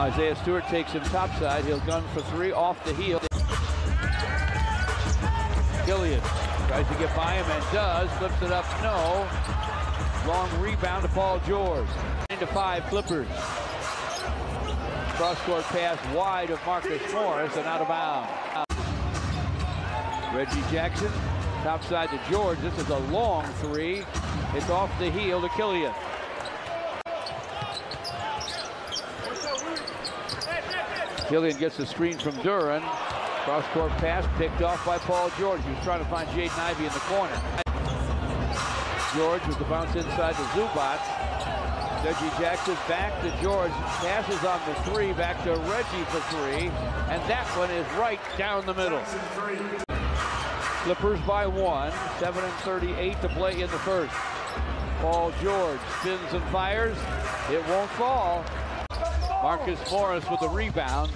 Now Isaiah Stewart takes him topside. He'll gun for three off the heel. Killian tries to get by him and does. Flips it up, no. Long rebound to Paul George. 9-5 Clippers. Cross-court pass wide of Marcus Morris and out of bounds. Reggie Jackson, topside to George. This is a long three. It's off the heel to Killian. Killian gets the screen from Duran. Cross-court pass picked off by Paul George. He was trying to find Jaden Ivey in the corner. George with the bounce inside to Zubac. Reggie Jackson back to George. Passes on the three, back to Reggie for three. And that one is right down the middle. Clippers by one. 7:38 to play in the first. Paul George spins and fires. It won't fall. Marcus Morris with the rebound.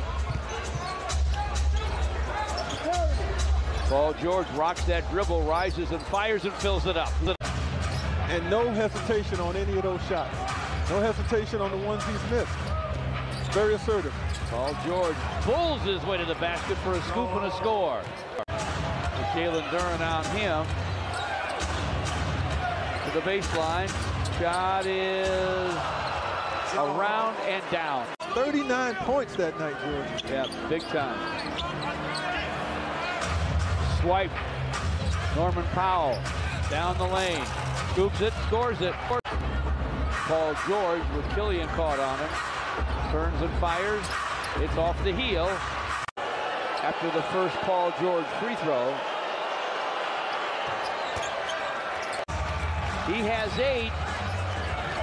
Paul George rocks that dribble, rises and fires and fills it up. And no hesitation on any of those shots. No hesitation on the ones he's missed. Very assertive. Paul George pulls his way to the basket for a scoop and a score. Jalen Duran on him. To the baseline. Shot is around and down. 39 points that night, George. Yeah, big time. Swipe. Norman Powell down the lane. Scoops it, scores it. Paul George with Killian caught on him. Turns and fires. It's off the heel. After the first Paul George free throw. He has 8.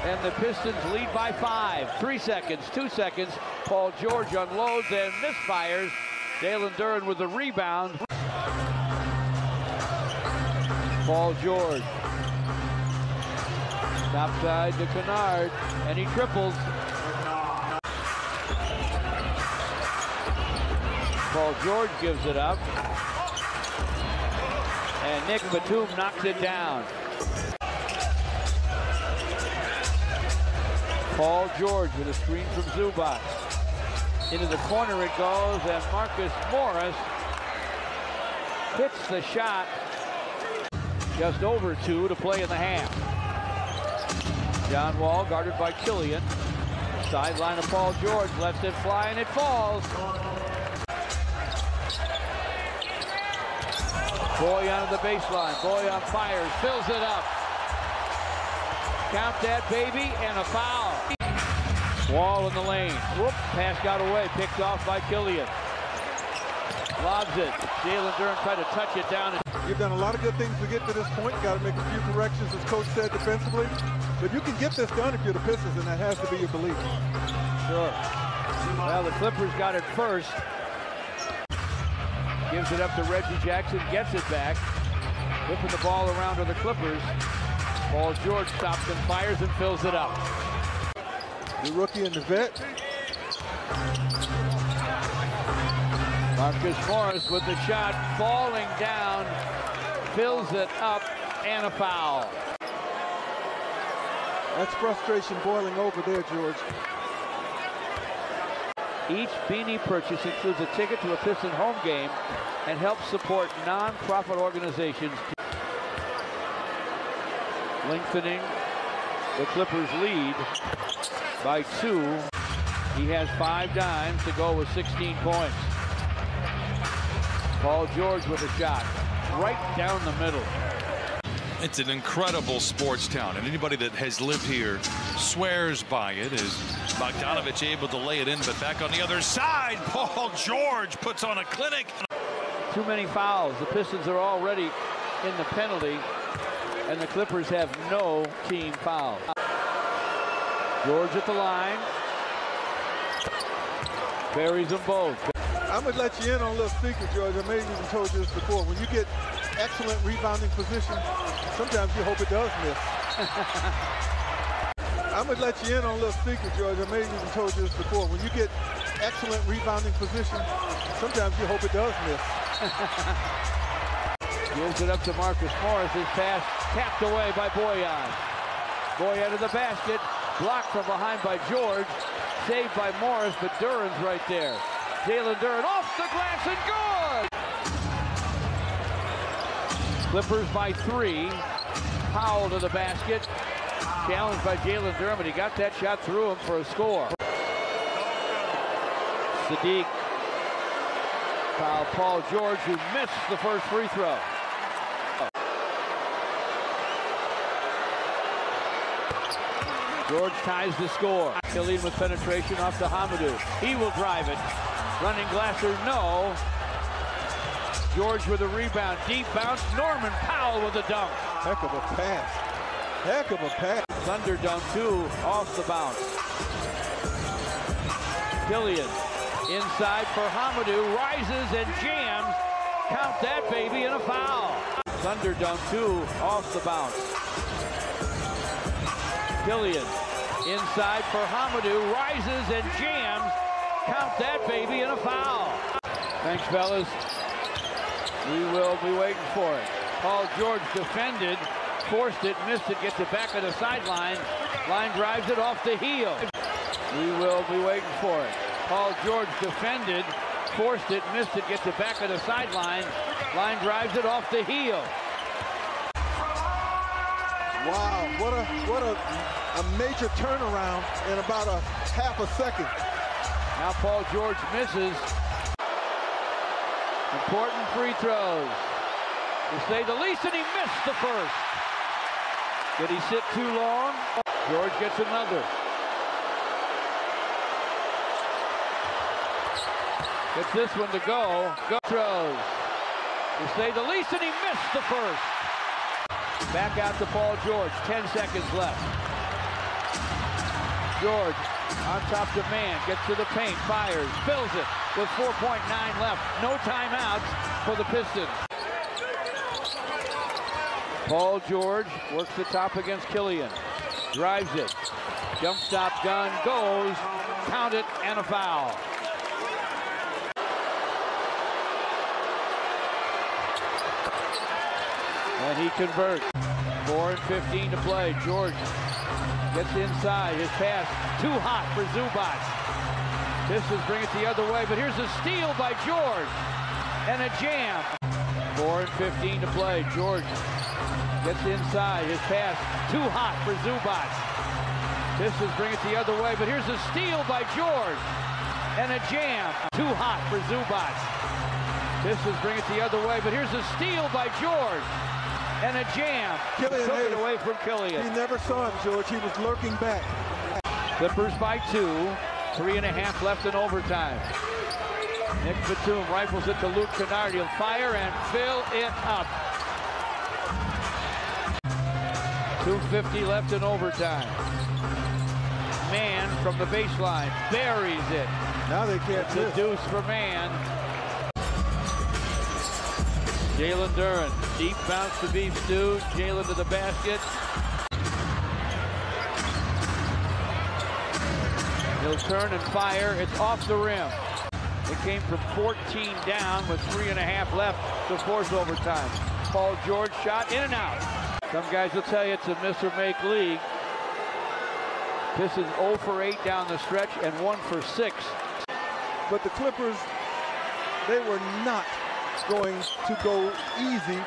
And the Pistons lead by 5. 3 seconds, 2 seconds. Paul George unloads and misfires. Jalen Duran with the rebound. Paul George. Topside to Kennard, and he triples. Paul George gives it up. And Nick Batum knocks it down. Paul George with a screen from Zubac. Into the corner it goes, and Marcus Morris hits the shot. Just over 2 to play in the half. John Wall guarded by Killian. Sideline of Paul George, lets it fly and it falls. Boyan to the baseline. Boyan fires, fills it up. Count that baby, and a foul. Wall in the lane. Whoop, pass got away, picked off by Killian. Lobs it. Jalen Duran tried to touch it down. You've done a lot of good things to get to this point. Got to make a few corrections, as Coach said, defensively. But you can get this done if you're the Pistons, and that has to be your belief. Sure. Well, the Clippers got it first. Gives it up to Reggie Jackson, gets it back. Whipping the ball around to the Clippers. Paul George stops and fires and fills it up. The rookie and the vet. Marcus Morris with the shot, falling down, fills it up, and a foul. That's frustration boiling over there, George. Each beanie purchase includes a ticket to a Piston home game and helps support non-profit organizations. Lengthening the Clippers' lead by 2. He has 5 dimes to go with 16 points. Paul George with a shot right down the middle. It's an incredible sports town, and anybody that has lived here swears by it. Is Bogdanovich able to lay it in, but back on the other side, Paul George puts on a clinic. Too many fouls. The Pistons are already in the penalty, and the Clippers have no team foul. George at the line. Buries them both. I'm going to let you in on a little secret, George. I may have even told you this before. When you get excellent rebounding position, sometimes you hope it does miss. I'm going to let you in on a little secret, George. I may have even told you this before. When you get excellent rebounding position, sometimes you hope it does miss. Gives it up to Marcus Morris. His pass tapped away by Boyan. Boyan to the basket. Blocked from behind by George. saved by Morris, but Duran's right there. Jalen Duran off the glass and good! Clippers by 3. Powell to the basket. Challenged by Jalen Duran, but he got that shot through him for a score. Sadiq fouled Paul George, who missed the first free throw. George ties the score. He'll lead with penetration off to Hamidou. He will drive it. Running Glasser, no. George with a rebound. Deep bounce. Norman Powell with a dunk. Heck of a pass. Heck of a pass. Thunder dunk, too, off the bounce. Killian inside for Hamidou. Rises and jams. Count that, baby, and a foul. Thunder dunk, too, off the bounce. Killian inside for Hamidou, rises and jams. Count that, baby, and a foul. Thanks, fellas. We will be waiting for it. Paul George defended, forced it, missed it, gets it back to the sideline. Line drives it off the heel. We will be waiting for it. Paul George defended, forced it, missed it, gets it back to the sideline. Line drives it off the heel. Wow, what a major turnaround in about a half a second. Now Paul George misses. Important free throws, to say the least, and he missed the first. Did he sit too long? George gets another. Gets this one to go. Throws, to say the least, and he missed the first. Back out to Paul George, 10 seconds left. George on top to man, gets to the paint, fires, fills it with 4.9 left. No timeouts for the Pistons. Paul George works the top against Killian. Drives it. Jump stop gun goes. Count it and a foul. And he converts. 4:15 to play. George gets inside. His pass too hot for Zubac. Pistons bring it the other way, but here's a steal by George. And a jam. 4:15 to play. George gets inside. His pass too hot for Zubac. Pistons bring it the other way, but here's a steal by George. And a jam. Too hot for Zubac. Pistons bring it the other way, but here's a steal by George. And a jam. Killian took it away from Killian. He never saw him, George. He was lurking back. Clippers by 2. 3.5 left in overtime. Nick Batum rifles it to Luke Kennard. He'll fire and fill it up. 2:50 left in overtime. Man from the baseline buries it. Now they can't The deuce for man. Jalen Duran, deep bounce to Beef Stew. Jalen to the basket. He'll turn and fire. It's off the rim. It came from 14 down with 3.5 left to force overtime. Paul George shot in and out. Some guys will tell you it's a miss or make league. This is 0 for 8 down the stretch and 1 for 6. But the Clippers, they were not going to go easy.